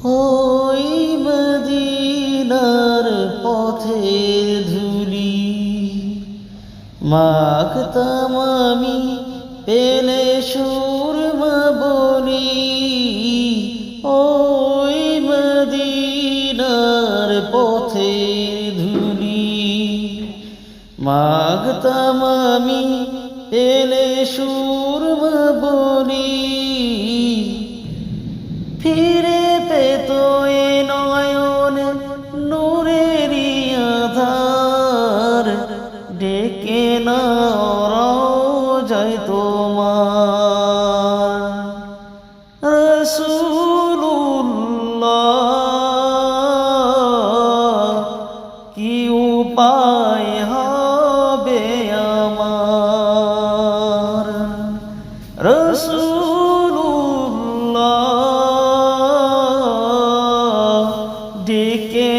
ওই মদিনার পথের ধুলি মাখতাম আমি পেলে সুরমা বলি। ওই মদিনার পথের ধুলি মাখতাম আমি পেলে সুরমা বলি। ফিরে পেত এ নয়ন নূরেরই আধার, ডেকে নাও যায় তোমার রাসূলুল্লাহ। কি উপায় হবে আমার রাসূলুল্লাহ, ডেকে